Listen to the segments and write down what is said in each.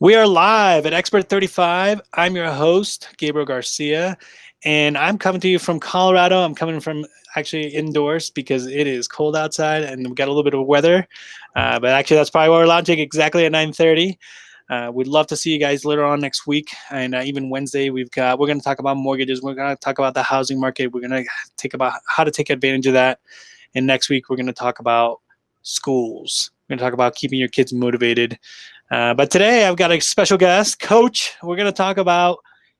We are live at Expert35. I'm your host, Gabriel Garcia, and I'm coming to you from Colorado. I'm coming from actually indoors because it is cold outside and we've got a little bit of weather. But actually, that's probably why we're launching exactly at 9:30. We'd love to see you guys later on next week, and even Wednesday. We're going to talk about mortgages. We're going to talk about the housing market. We're going to take about how to take advantage of that. And next week, we're going to talk about schools. We're going to talk about keeping your kids motivated. But today I've got a special guest, Coach. We're going to talk about,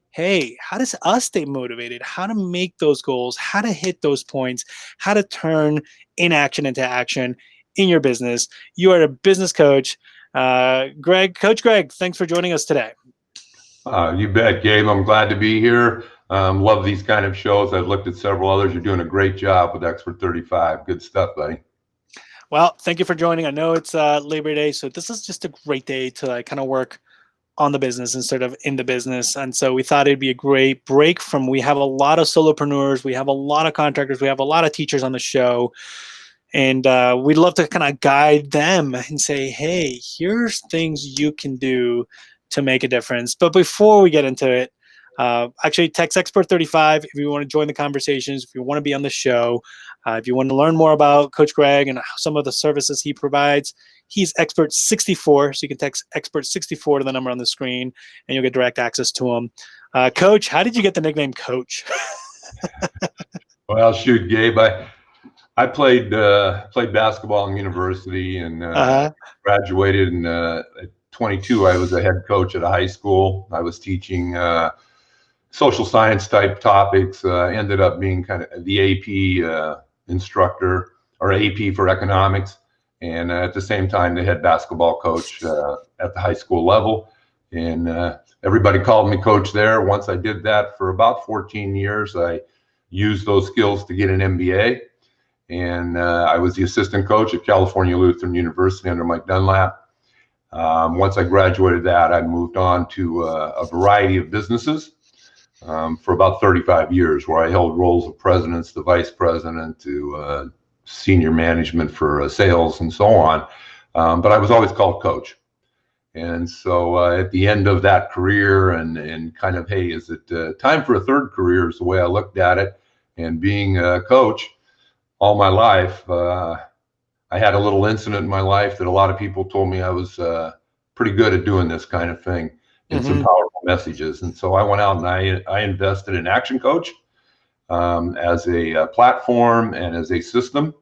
hey, how does us stay motivated? How to make those goals, how to hit those points, how to turn inaction into action in your business. You are a business coach. Coach Greg, thanks for joining us today. You bet, Gabe. I'm glad to be here. Love these kind of shows. I've looked at several others. You're doing a great job with Expert35. Good stuff, buddy. Well, thank you for joining. I know it's Labor Day, so this is just a great day to kind of work on the business instead of in the business. And so we thought it'd be a great break from, we have a lot of solopreneurs, we have a lot of contractors, we have a lot of teachers on the show. And we'd love to kind of guide them and say, hey, here's things you can do to make a difference. But before we get into it, actually text Expert35 if you want to join the conversations, if you want to be on the show, if you want to learn more about Coach Greg and some of the services he provides. He's Expert64, so you can text Expert64 to the number on the screen, and you'll get direct access to him. Coach, how did you get the nickname Coach? Well, shoot, Gabe, I played basketball in university and graduated in at 22. I was a head coach at a high school. I was teaching social science type topics. Ended up being kind of the AP instructor, or AP for economics, and at the same time the head basketball coach at the high school level. And everybody called me coach there. Once I did that for about 14 years, I used those skills to get an MBA. And I was the assistant coach at California Lutheran University under Mike Dunlap. Once I graduated that, I moved on to a variety of businesses for about 35 years, where I held roles of presidents to vice president to senior management for sales and so on. But I was always called coach. And so at the end of that career and kind of, hey, is it time for a third career, is the way I looked at it. And being a coach all my life, I had a little incident in my life that a lot of people told me I was pretty good at doing this kind of thing and some powerful messages. And so I went out and I invested in Action Coach as a platform and as a system,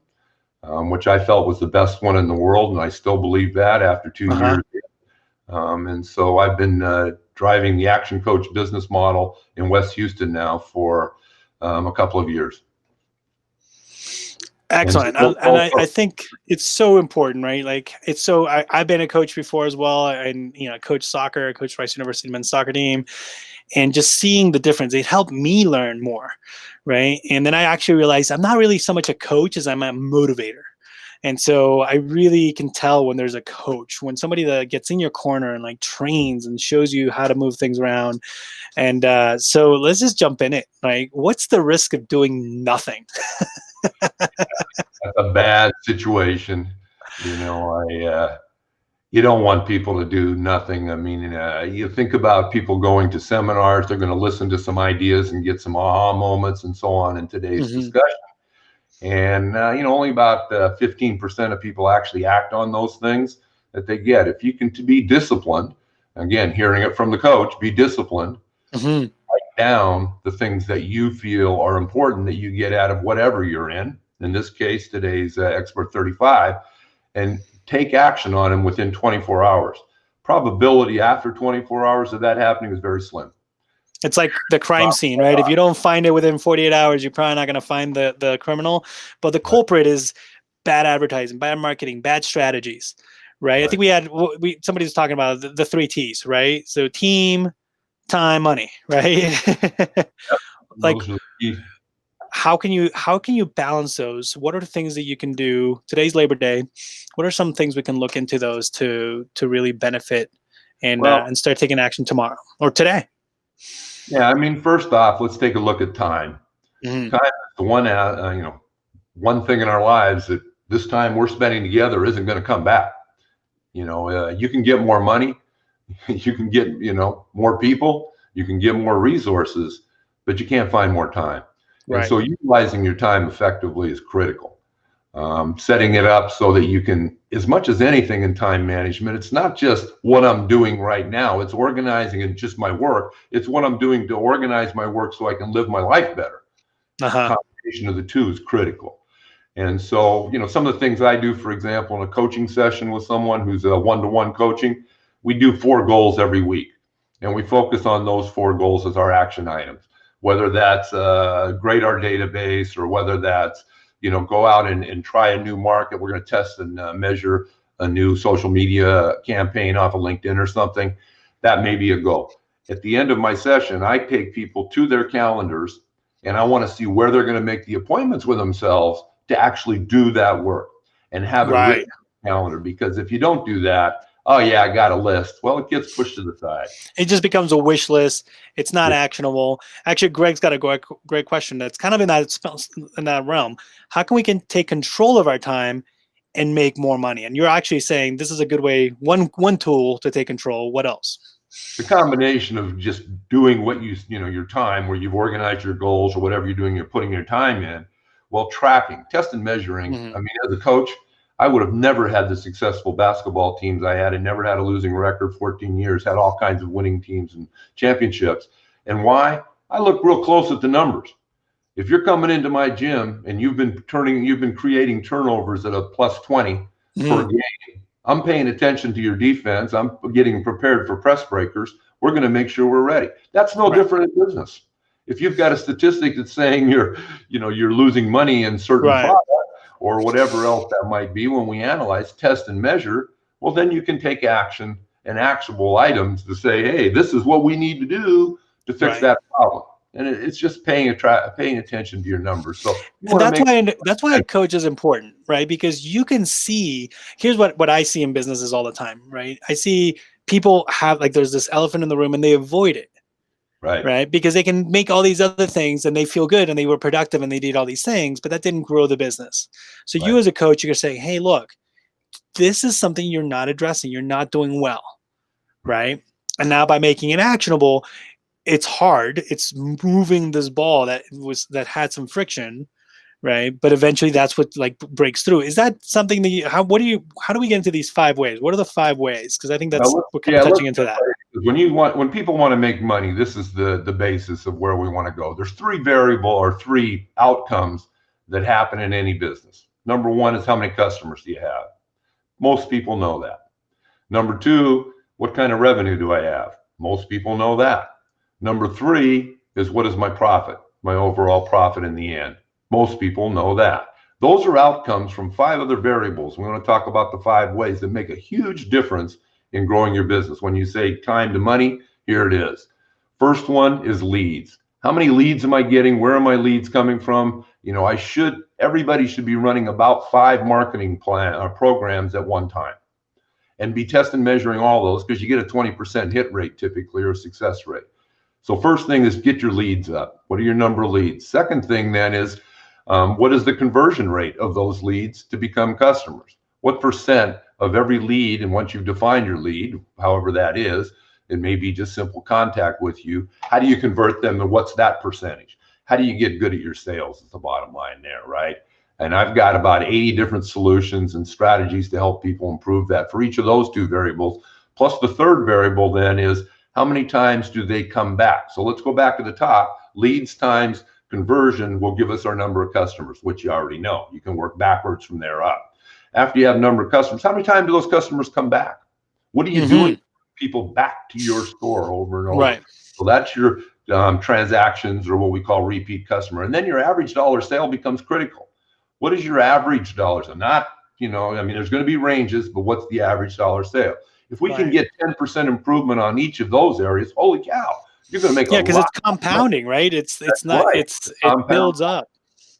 which I felt was the best one in the world. And I still believe that after 2 years. And so I've been driving the Action Coach business model in West Houston now for a couple of years. Excellent. And I think it's so important, right? Like it's so, I've been a coach before as well. And, I coach soccer, I coached Rice University men's soccer team, and just seeing the difference, it helped me learn more. Right. And then I actually realized I'm not really so much a coach as I'm a motivator. And so I really can tell when there's a coach, when somebody that gets in your corner and like trains and shows you how to move things around. And so let's just jump in it. Like, what's the risk of doing nothing? That's a bad situation. You don't want people to do nothing. I mean, you think about people going to seminars, they're going to listen to some ideas and get some aha moments and so on in today's discussion. And, only about 15% of people actually act on those things that they get. If you can be disciplined, again, hearing it from the coach, be disciplined, write down the things that you feel are important that you get out of whatever you're in this case, today's Expert35, and take action on them within 24 hours. Probability after 24 hours of that happening is very slim. It's like the crime scene, right? If you don't find it within 48 hours, you're probably not going to find the criminal. But the culprit is bad advertising, bad marketing, bad strategies, right? I think somebody was talking about the 3 T's, right? So team, time, money, right? Like, how can you balance those? What are the things that you can do? Today's Labor Day. What are some things we can look into those to really benefit and start taking action tomorrow or today? Yeah, I mean, first off, let's take a look at time. Time is the one thing in our lives that this time we're spending together isn't going to come back. You can get more money, You can get, more people, you can get more resources, but you can't find more time. And Right. so utilizing your time effectively is critical. Setting it up so that you can, as much as anything in time management, it's not just what I'm doing right now, it's organizing and just my work. It's what I'm doing to organize my work so I can live my life better. Combination of the two is critical. And so, some of the things I do, for example, in a coaching session with someone who's a one-to-one coaching, we do 4 goals every week. And we focus on those 4 goals as our action items, whether that's grade our database, or whether that's, go out and try a new market. We're going to test and measure a new social media campaign off of LinkedIn or something. That may be a goal. At the end of my session, I take people to their calendars, and I want to see where they're going to make the appointments with themselves to actually do that work and have it written on the calendar. Because if you don't do that, oh yeah, I got a list. Well, it gets pushed to the side. It just becomes a wish list. It's not actionable. Actually, Greg's got a great question that's kind of in that realm. How can we take control of our time and make more money? And you're actually saying this is a good way, one tool to take control. What else? The combination of just doing what your time, where you've organized your goals or whatever you're doing, you're putting your time in, while tracking, test and measuring. I mean, as a coach, I would have never had the successful basketball teams I had, and never had a losing record 14 years, had all kinds of winning teams and championships. And why? I look real close at the numbers. If you're coming into my gym and you've been creating turnovers at a plus 20 per game, I'm paying attention to your defense. I'm getting prepared for press breakers. We're going to make sure we're ready. That's no different in business. If you've got a statistic that's saying you're losing money in certain products or whatever else that might be, when we analyze, test, and measure, well, then you can take action and actionable items to say, hey, this is what we need to do to fix that problem. And it's just paying attention to your numbers. So that's why a coach is important, right? Because you can see, here's what I see in businesses all the time, right? I see people have, like, there's this elephant in the room and they avoid it. Right. Because they can make all these other things and they feel good and they were productive and they did all these things, but that didn't grow the business. So you as a coach, you're saying, hey, look, this is something you're not addressing. You're not doing well. Right. And now by making it actionable, it's hard. It's moving this ball that had some friction. Right. But eventually that's what breaks through. Is that something that how do we get into these 5 ways? What are the 5 ways? Because I think that's we're kind of touching into that. When people want to make money, this is the basis of where we want to go. There's 3 outcomes that happen in any business. Number 1 is how many customers do you have? Most people know that. Number 2, what kind of revenue do I have? Most people know that. Number 3 is, what is my profit, my overall profit in the end? Most people know that. Those are outcomes from 5 other variables. We want to talk about the 5 ways that make a huge difference in growing your business. When you say time to money, here it is. First one is leads. How many leads am I getting? Where are my leads coming from? Everybody should be running about 5 marketing programs at one time, and be testing, measuring all those, because you get a 20% hit rate typically, or success rate. So first thing is get your leads up. What are your number of leads? Second thing then is, what is the conversion rate of those leads to become customers? What percent of every lead, and once you've defined your lead, however that is, it may be just simple contact with you. How do you convert them, and what's that percentage? How do you get good at your sales is the bottom line there, right? And I've got about 80 different solutions and strategies to help people improve that for each of those 2 variables. Plus the third variable then is, how many times do they come back? So let's go back to the top. Leads times conversion will give us our number of customers, which you already know. You can work backwards from there up. After you have a number of customers, how many times do those customers come back? What are you doing to people back to your store over and over? Right. So that's your transactions, or what we call repeat customer. And then your average dollar sale becomes critical. What is your average dollar sale? Not, there's going to be ranges, but what's the average dollar sale? If we can get 10% improvement on each of those areas, holy cow, you're going to make a lot. Yeah, because it's compounding, right? It builds up.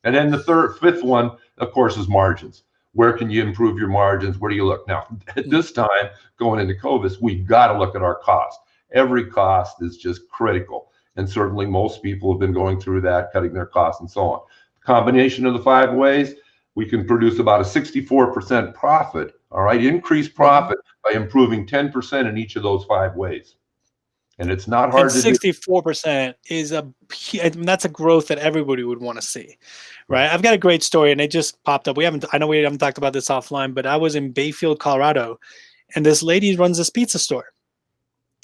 And then the fifth one, of course, is margins. Where can you improve your margins? Where do you look? Now, at this time, going into COVID, we've got to look at our cost. Every cost is just critical. And certainly most people have been going through that, cutting their costs and so on. The combination of the 5 ways, we can produce about a 64% profit, all right, increased profit by improving 10% in each of those 5 ways. And it's not hard and to do. 64% is that's a growth that everybody would want to see, right? I've got a great story, and it just popped up. I know we haven't talked about this offline, but I was in Bayfield, Colorado, and this lady runs this pizza store.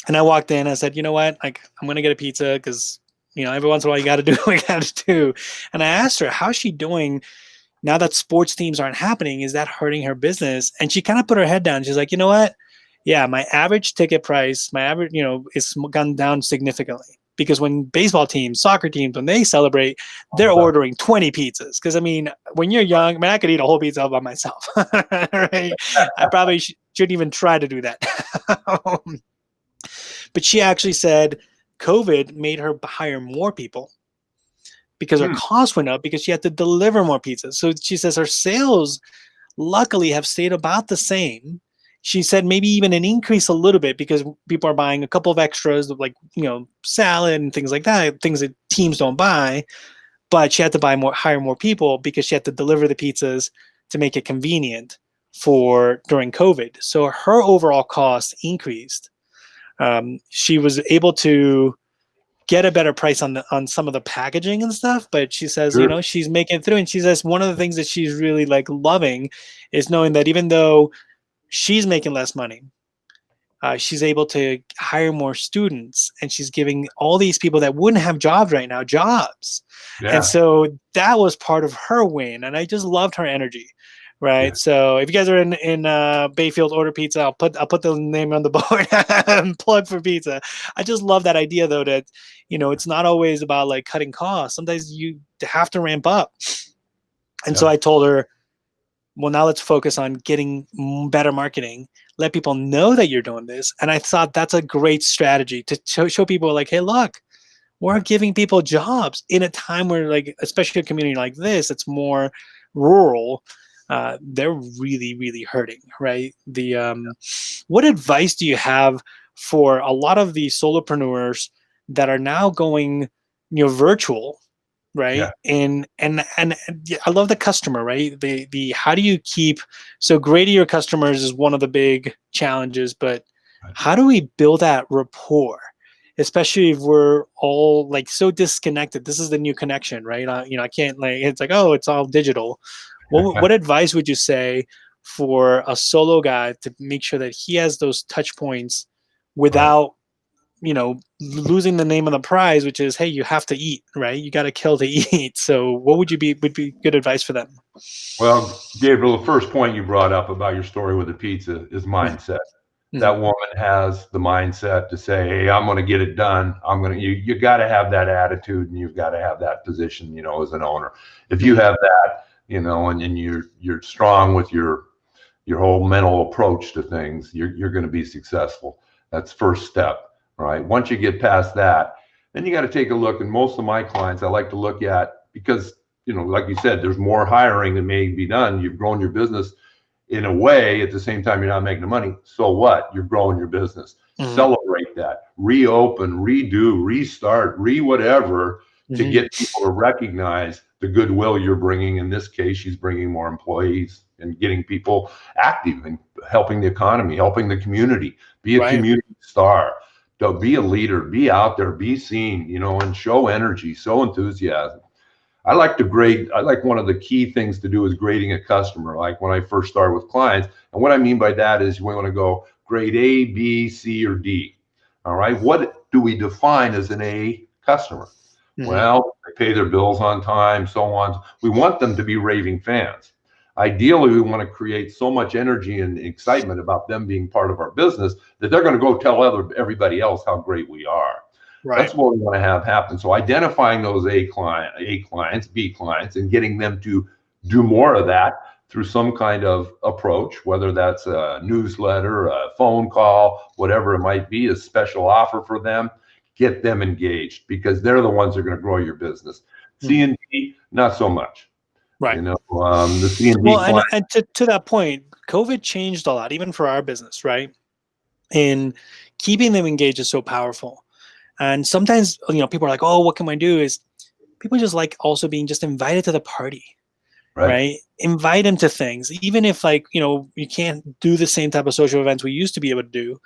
And I walked in, I said, you know what? Like, I'm going to get a pizza because, every once in a while you got to do what you got to do. And I asked her, how's she doing now that sports teams aren't happening? Is that hurting her business? And she kind of put her head down. She's like, you know what? Yeah, my average ticket price, is gone down significantly because when baseball teams, soccer teams, when they celebrate, they're ordering 20 pizzas. Because, when you're young, I could eat a whole pizza all by myself. Right? I probably shouldn't even try to do that. But she actually said COVID made her hire more people because her costs went up because she had to deliver more pizzas. So she says her sales luckily have stayed about the same. She said maybe even an increase a little bit because people are buying a couple of extras like, salad and things like that, things that teams don't buy. But she had to hire more people because she had to deliver the pizzas to make it convenient for during COVID. So her overall cost increased. She was able to get a better price on some of the packaging and stuff, but she says, she's making it through. And she says one of the things that she's really like loving is knowing that even though she's making less money, she's able to hire more students, and she's giving all these people that wouldn't have jobs right now jobs. Yeah. And so that was part of her win, and I just loved her energy. Right. Yeah. So if you guys are in Bayfield, order pizza. I'll put the name on the board and plug for pizza. I just love that idea though, that, it's not always about like cutting costs. Sometimes you have to ramp up. And so I told her, well, now let's focus on getting better marketing. Let people know that you're doing this. And I thought that's a great strategy to show people like, hey, look, we're giving people jobs in a time where, like, especially a community like this, it's more rural. They're really, really hurting, right? What advice do you have for a lot of the solopreneurs that are now going, virtual, right? Yeah. And I love the customer, right? The how do you keep so great to your customers is one of the big challenges, but how do we build that rapport? Especially if we're all like so disconnected. This is the new connection, right? I can't it's like, oh, it's all digital. What advice would you say for a solo guy to make sure that he has those touch points without, losing the name of the prize, which is, hey, you have to eat, right? You got to kill to eat. So what would be good advice for them? Well, Gabriel, the first point you brought up about your story with the pizza is mindset. Mm-hmm. That woman has the mindset to say, hey, I'm going to get it done. You got to have that attitude, and you've got to have that position, as an owner. If you have that, and you're strong with your whole mental approach to things, you're going to be successful. That's first step, right? Once you get past that, then you got to take a look. And most of my clients, I like to look at, because, like you said, there's more hiring that may be done. You've grown your business in a way. At the same time, you're not making the money. So what? You're growing your business. Mm-hmm. Celebrate that. Reopen, redo, restart, whatever, mm-hmm. to get people to recognize the goodwill you're bringing. In this case, she's bringing more employees and getting people active and helping the economy, helping the community. Be a community star. Don't be a leader. Be out there. Be seen. And show energy, show enthusiasm. I like one of the key things to do is grading a customer. Like when I first start with clients, and what I mean by that is we want to go grade A, B, C, or D. All right. What do we define as an A customer? Mm-hmm. Well, they pay their bills on time, so on. We want them to be raving fans. Ideally, we want to create so much energy and excitement about them being part of our business that they're going to go tell everybody else how great we are. Right. That's what we want to have happen. So identifying those A clients, B clients, and getting them to do more of that through some kind of approach, whether that's a newsletter, a phone call, whatever it might be, a special offer for them. Get them engaged, because they're the ones that are going to grow your business. C and D, not so much. Right. The C and D. Well, and to that point, COVID changed a lot, even for our business, right? And keeping them engaged is so powerful. And sometimes, people are like, oh, what can I do? Is people just like also being just invited to the party, right? Invite them to things, even if like, you can't do the same type of social events we used to be able to do,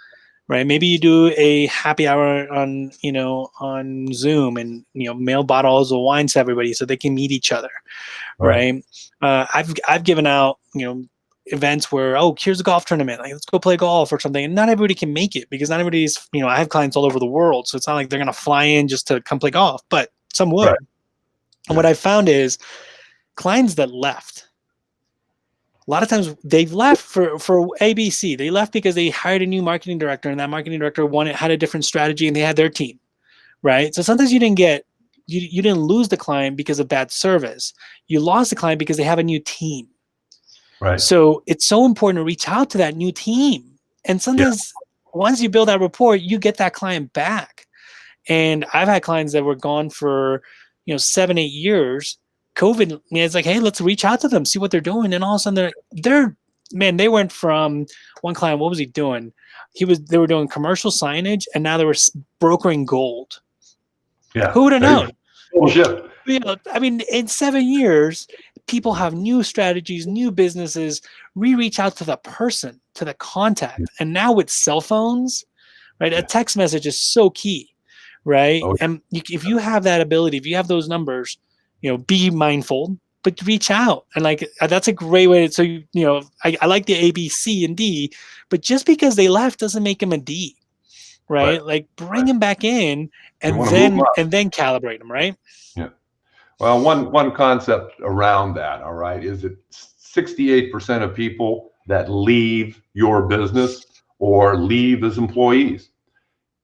right? Maybe you do a happy hour on Zoom and, mail bottles of wine to everybody so they can meet each other, right? I've given out, events where, oh, here's a golf tournament, like let's go play golf or something, and not everybody can make it because not everybody's, I have clients all over the world, so it's not like they're gonna fly in just to come play golf, but some would. And what I found is clients that left, a lot of times they've left for ABC. They left because they hired a new marketing director, and that marketing director had a different strategy, and they had their team, right? So sometimes you didn't lose the client because of bad service. You lost the client because they have a new team. Right. So it's so important to reach out to that new team. And sometimes once you build that rapport, you get that client back. And I've had clients that were gone for, 7, 8 years. COVID, it's like, hey, let's reach out to them, see what they're doing. And all of a sudden they went from one client, what was he doing? They were doing commercial signage, and now they were brokering gold. Yeah. Who would have known? Bullshit. In 7 years, people have new strategies, new businesses. We reach out to the person, to the contact. And now with cell phones, right, a text message is so key, right? And if you have that ability, if you have those numbers, be mindful, but reach out. And like, that's a great way to, so, I like the A, B, C, and D, but just because they left doesn't make them a D, right? Like bring them back in and then calibrate them, right? Yeah. Well, one concept around that, all right, is that 68% of people that leave your business or leave as employees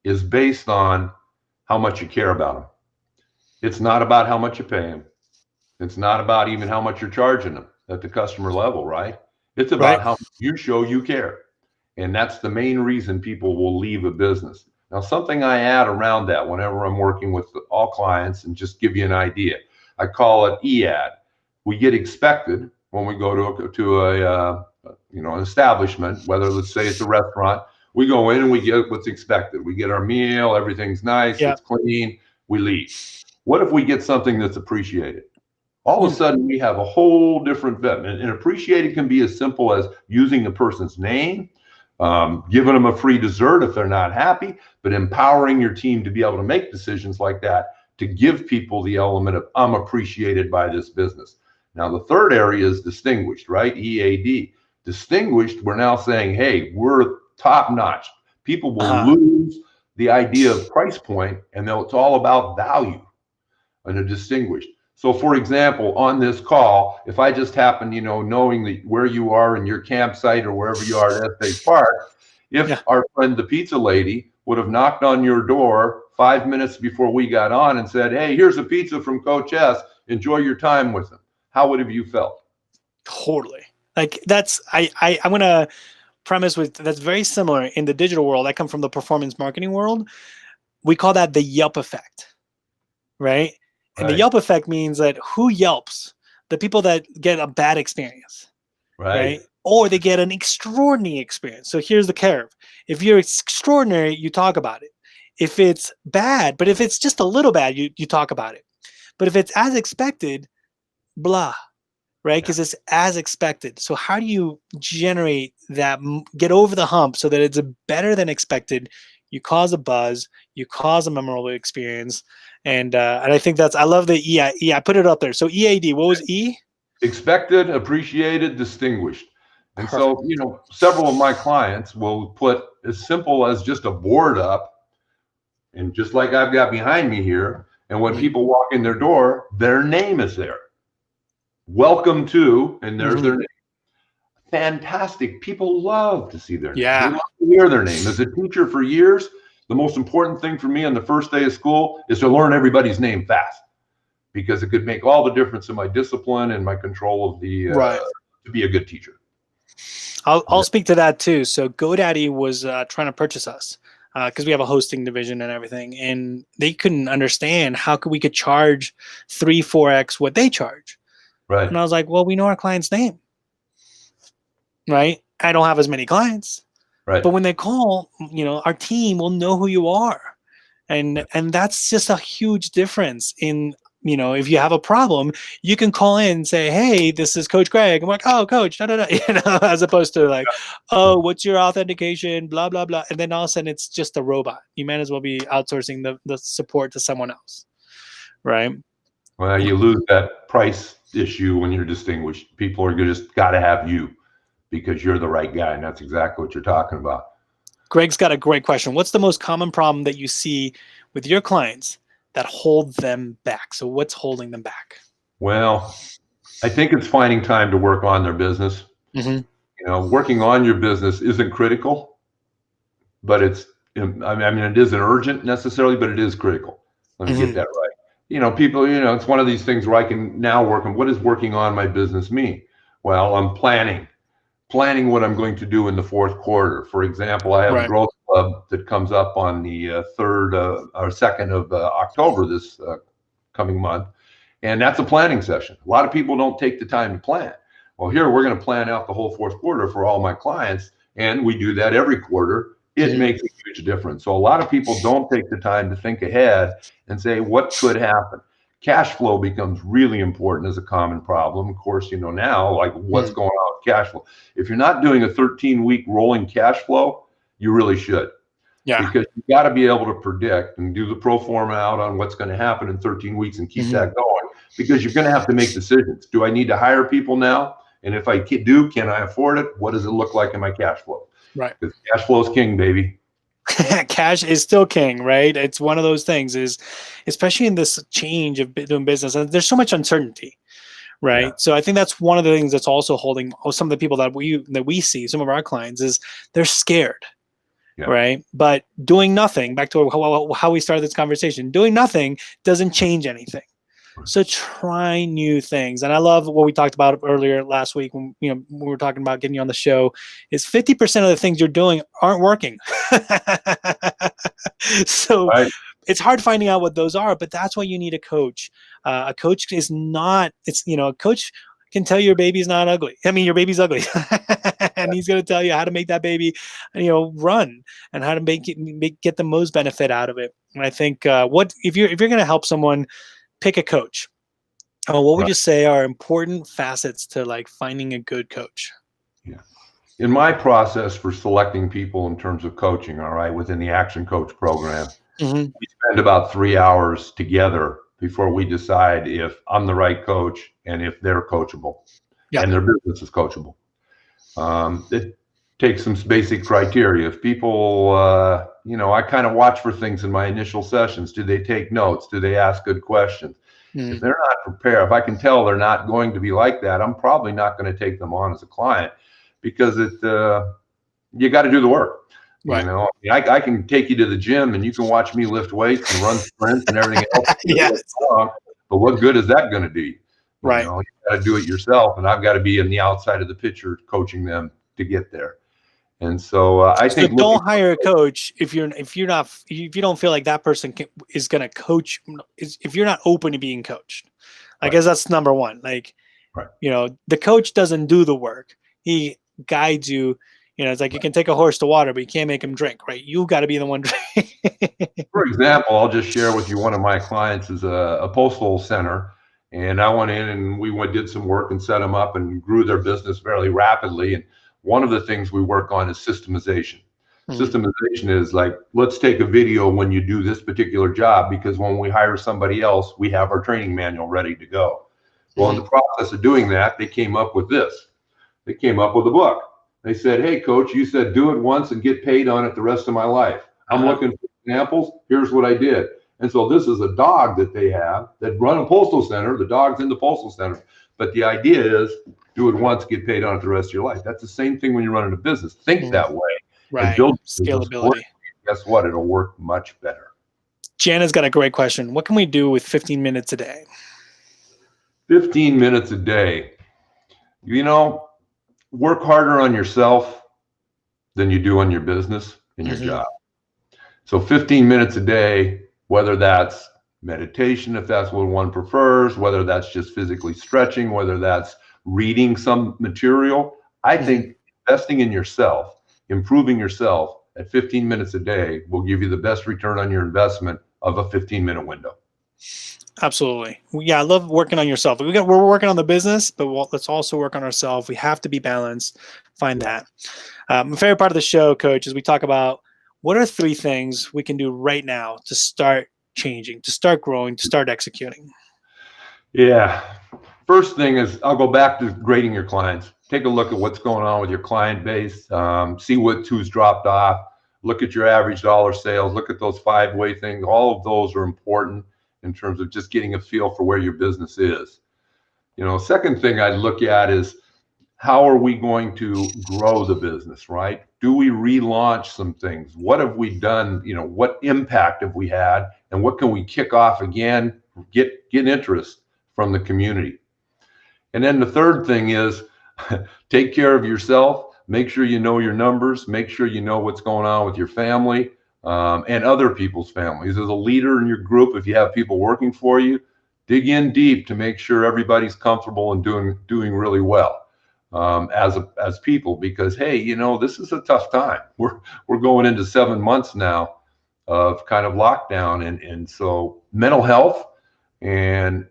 is based on how much you care about them. It's not about how much you pay them. It's not about even how much you're charging them at the customer level, right? It's about how you show you care. And that's the main reason people will leave a business. Now, something I add around that whenever I'm working with all clients, and just give you an idea, I call it EAD. We get expected when we go to an establishment, whether let's say it's a restaurant. We go in and we get what's expected. We get our meal, everything's nice, it's clean, we leave. What if we get something that's appreciated? All of a sudden, we have a whole different vet. And appreciated can be as simple as using the person's name, giving them a free dessert if they're not happy, but empowering your team to be able to make decisions like that, to give people the element of, I'm appreciated by this business. Now, the third area is distinguished, right? EAD. Distinguished, we're now saying, hey, we're top notch. People will lose the idea of price point, and it's all about value and a distinguished. So, for example, on this call, if I just happen, knowing where you are in your campsite or wherever you are at Estate Park, if our friend the pizza lady would have knocked on your door 5 minutes before we got on and said, hey, here's a pizza from Coach Hess, enjoy your time with him, how would have you felt? Totally. Like I'm going to premise with, that's very similar in the digital world. I come from the performance marketing world. We call that the Yelp effect, right? And the Yelp effect means that who Yelps? The people that get a bad experience, right? Or they get an extraordinary experience. So here's the curve. If you're extraordinary, you talk about it. If it's bad, but if it's just a little bad, you talk about it. But if it's as expected, blah, right? Because it's as expected. So how do you generate that, get over the hump so that it's better than expected? You cause a buzz, you cause a memorable experience. And I think I love the E. I put it up there. So EAD, what was E? Expected, appreciated, distinguished. And so, several of my clients will put as simple as just a board up, and just like I've got behind me here. And when people walk in their door, their name is there. Welcome to, and there's their name. Fantastic. People love to see their name. They love to hear their name. As a teacher for years, the most important thing for me on the first day of school is to learn everybody's name fast, because it could make all the difference in my discipline and my control of the to be a good teacher. I'll speak to that too. So GoDaddy was trying to purchase us because we have a hosting division and everything, and they couldn't understand how we could charge 3-4x what they charge. Right. And I was like, well, we know our client's name, right? I don't have as many clients. Right. But when they call, our team will know who you are. And that's just a huge difference in, if you have a problem, you can call in and say, hey, this is Coach Greg. I'm like, oh, Coach, da, da, da. As opposed to like, oh, what's your authentication, blah, blah, blah. And then all of a sudden it's just a robot. You might as well be outsourcing the support to someone else, right? Well, you lose that price issue when you're distinguished. People are just got to have you because you're the right guy. And that's exactly what you're talking about. Greg's got a great question. What's the most common problem that you see with your clients that hold them back? So what's holding them back? Well, I think it's finding time to work on their business. Working on your business isn't critical, but it isn't urgent necessarily, but it is critical. Let me get that right. People, it's one of these things where I can now work on what does working on my business mean? Well, I'm planning what I'm going to do in the fourth quarter. For example, I have a growth club that comes up on the 3rd or 2nd of October this coming month. And that's a planning session. A lot of people don't take the time to plan. Well, here we're going to plan out the whole fourth quarter for all my clients. And we do that every quarter. It makes a huge difference. So a lot of people don't take the time to think ahead and say, what could happen? Cash flow becomes really important as a common problem. Of course, now, like what's going on with cash flow. If you're not doing a 13-week rolling cash flow, you really should. Yeah. Because you got to be able to predict and do the pro forma out on what's going to happen in 13 weeks and keep that going. Because you're going to have to make decisions. Do I need to hire people now? And if I do, can I afford it? What does it look like in my cash flow? Right. Because cash flow is king, baby. Cash is still king, right? It's one of those things is, especially in this change of doing business, and there's so much uncertainty, right? Yeah. So I think that's one of the things that's also holding some of the people that we see, some of our clients, is they're scared, right? But doing nothing, back to how we started this conversation, doing nothing doesn't change anything. So try new things. And I love what we talked about earlier last week when we were talking about getting you on the show, is 50% of the things you're doing aren't working. So it's hard finding out what those are, but that's why you need a coach. A coach is not, a coach can tell your baby's not ugly. I mean, your baby's ugly. And he's going to tell you how to make that baby, run and how to get the most benefit out of it. And I think if you're going to help someone pick a coach, what would you say are important facets to like finding a good coach? Yeah. In my process for selecting people in terms of coaching, all right, within the Action Coach program, we spend about 3 hours together before we decide if I'm the right coach and if they're coachable and their business is coachable. It takes some basic criteria. If people, I kind of watch for things in my initial sessions. Do they take notes? Do they ask good questions? If they're not prepared, if I can tell they're not going to be like that, I'm probably not going to take them on as a client, because you got to do the work. Right. I can take you to the gym and you can watch me lift weights and run sprints and everything else. Yes. But what good is that going to do? You got to do it yourself, and I've got to be in the outside of the picture coaching them to get there. And so I think don't hire a coach if you don't feel like that person is going to coach. If you're not open to being coached, I guess that's number one. Like, the coach doesn't do the work; he guides you. It's like you can take a horse to water, but you can't make him drink, right? You got to be the one drinking. For example, I'll just share with you, one of my clients is a postal center, and I went in and did some work and set them up and grew their business fairly rapidly. And one of the things we work on is systemization. Systemization is like, let's take a video when you do this particular job, because when we hire somebody else, we have our training manual ready to go. Well, in the process of doing that, they came up with this. They came up with a book. They said, hey, coach, you said do it once and get paid on it the rest of my life. I'm looking for examples. Here's what I did. And so this is a dog that they have that run a postal center. The dog's in the postal center. But the idea is do it once, get paid on it the rest of your life. That's the same thing when you're running a business. Think that way. Right. And build scalability. Guess what? It'll work much better. Jana's got a great question. What can we do with 15 minutes a day? 15 minutes a day. Work harder on yourself than you do on your business and your job. So 15 minutes a day, whether that's meditation, if that's what one prefers, whether that's just physically stretching, whether that's reading some material, I think investing in yourself, improving yourself at 15 minutes a day will give you the best return on your investment of a 15-minute window. Absolutely. Yeah, I love working on yourself. We're working on the business, but let's also work on ourselves. We have to be balanced. Find Yeah. that. My favorite part of the show, Coach, is we talk about what are 3 things we can do right now to start changing, to start growing, to start executing. Yeah. First thing is I'll go back to grading your clients. Take a look at what's going on with your client base. See who's dropped off. Look at your average dollar sales. Look at those 5-way things. All of those are important in terms of just getting a feel for where your business is. Second thing I'd look at is how are we going to grow the business, right? Do we relaunch some things? What have we done? What impact have we had? And what can we kick off again? Get interest from the community. And then the third thing is take care of yourself. Make sure you know your numbers. Make sure you know what's going on with your family and other people's families. As a leader in your group, if you have people working for you, dig in deep to make sure everybody's comfortable and doing really well as people. Because hey, this is a tough time. We're going into 7 months now of kind of lockdown, and so mental health and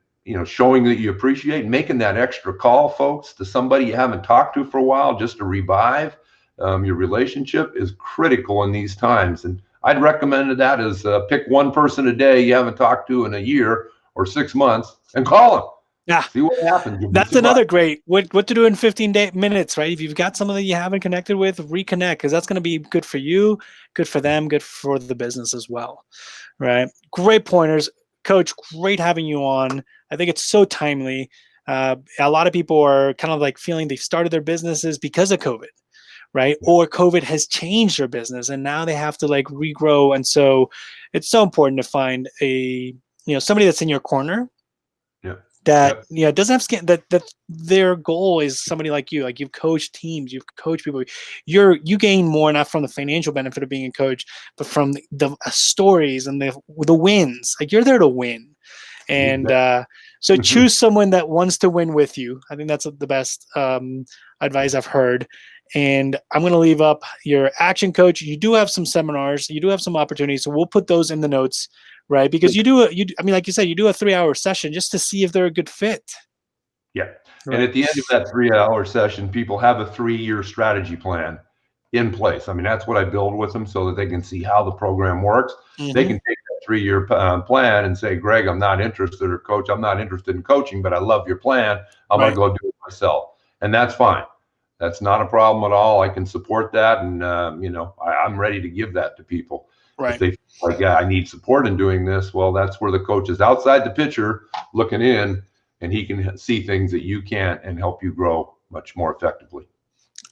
showing that you appreciate, making that extra call, folks, to somebody you haven't talked to for a while, just to revive your relationship is critical in these times. And I'd recommend that as pick one person a day you haven't talked to in a year or 6 months and call them. Yeah. See what happens. That's another great what to do in 15 minutes, right? If you've got someone that you haven't connected with, reconnect, because that's going to be good for you, good for them, good for the business as well, right? Great pointers. Coach, great having you on. I think it's so timely. A lot of people are kind of like feeling they've started their businesses because of COVID, right? Or COVID has changed their business and now they have to like regrow. And so it's so important to find somebody that's in your corner Yeah. that doesn't have skin, that their goal is somebody like you. Like you've coached teams, you've coached people. You gain more not from the financial benefit of being a coach, but from the stories and the wins. Like you're there to win. And so choose someone that wants to win with you. I think that's the best advice I've heard. And I'm going to leave up your action coach. You do have some seminars, you do have some opportunities, so we'll put those in the notes, right? Because I mean, like you said, you do a 3-hour session just to see if they're a good fit. Yeah. Right. And at the end of that 3-hour session, people have a 3-year strategy plan in place. I mean, that's what I build with them so that they can see how the program works. Mm-hmm. They can take that 3-year plan and say, Greg, I'm not interested, or Coach, I'm not interested in coaching, but I love your plan. I'm going to go do it myself. And that's fine. That's not a problem at all. I can support that. And, I'm ready to give that to people. Right. If they feel like, yeah, I need support in doing this, well, that's where the coach is outside the picture looking in, and he can see things that you can't and help you grow much more effectively.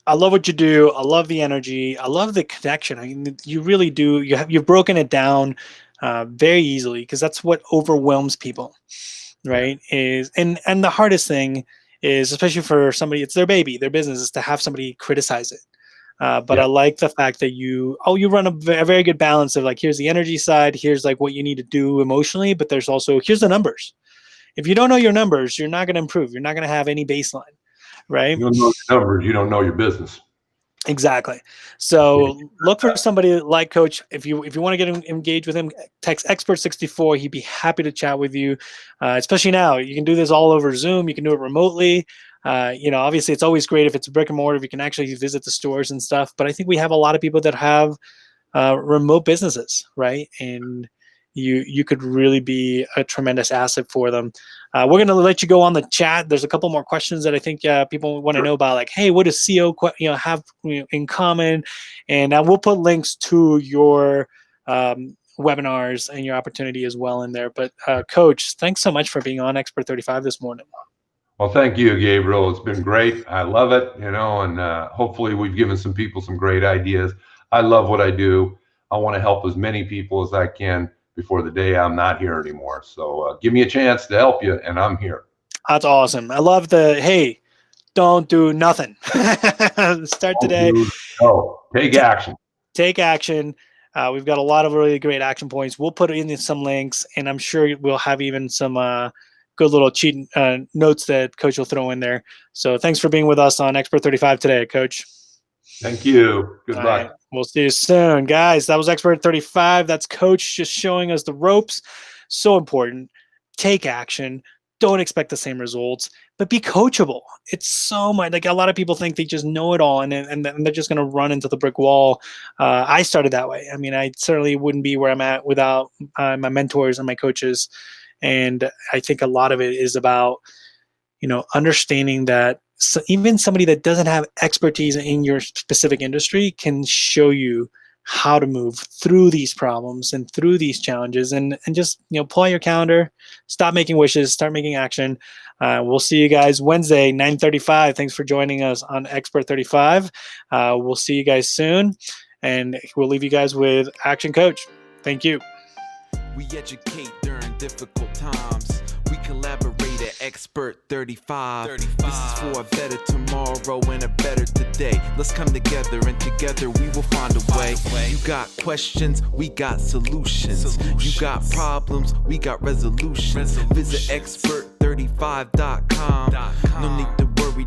I love what you do. I love the energy. I love the connection. I mean, you really do. You've broken it down very easily, because that's what overwhelms people, right? Yeah. And the hardest thing is, especially for somebody, it's their baby, their business, is to have somebody criticize it. But I like the fact that you run a very good balance of like, here's the energy side, here's like what you need to do emotionally, but there's also, here's the numbers. If you don't know your numbers, you're not going to improve. You're not going to have any baseline, right? You don't know your numbers, you don't know your business. Exactly. So look for somebody like Coach. If you want to get engaged with him, text Expert64. He'd be happy to chat with you. Especially now, you can do this all over Zoom. You can do it remotely. Obviously, it's always great if it's a brick and mortar, if you can actually visit the stores and stuff. But I think we have a lot of people that have remote businesses, right? And you could really be a tremendous asset for them. We're going to let you go on the chat. There's a couple more questions that I think people want to know about, like, hey, what does CO have in common? And we'll put links to your webinars and your opportunity as well in there. But Coach, thanks so much for being on Expert35 this morning. Well, thank you, Gabriel. It's been great. I love it, and hopefully we've given some people some great ideas. I love what I do. I want to help as many people as I can before the day I'm not here anymore. So give me a chance to help you, and I'm here. That's awesome. I love hey, don't do nothing. Start today. Take action. Take action. We've got a lot of really great action points. We'll put in some links, and I'm sure we'll have even some good little cheat notes that Coach will throw in there. So thanks for being with us on Expert35 today, Coach. Thank you. Good luck. Right. We'll see you soon, guys. That was Expert35. That's Coach just showing us the ropes. So important. take action. Don't expect the same results, but be coachable. It's so much like a lot of people think they just know it all and they're just going to run into the brick wall. I started that way. I mean, I certainly wouldn't be where I'm at without my mentors and my coaches. And I think a lot of it is about, understanding that even somebody that doesn't have expertise in your specific industry can show you how to move through these problems and through these challenges, and just, pull out your calendar, stop making wishes, start making action. We'll see you guys Wednesday, 9:35. Thanks for joining us on Expert 35. We'll see you guys soon, and we'll leave you guys with Action Coach. Thank you. We educate during difficult times. We collaborate at Expert35. This is for a better tomorrow and a better today. Let's come together and together we will find a way. You got questions, we got solutions. You got problems, we got resolutions. Visit Expert35.com. No need to worry